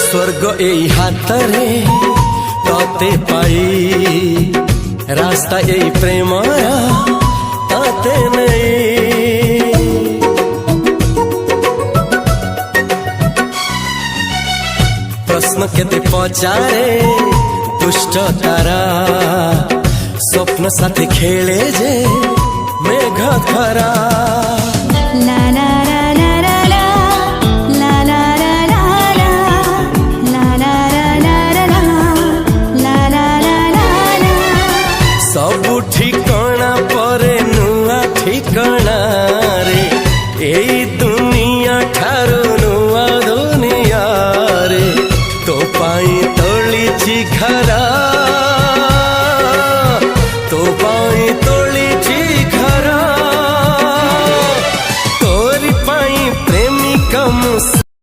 स्वर्ग एई हातरे तते पाई रास्ता एई प्रेमया ताते नहीं। प्रश्न केते पचारे दुष्ट तारा स्वप्न साथी खेले जे मेघ खरा।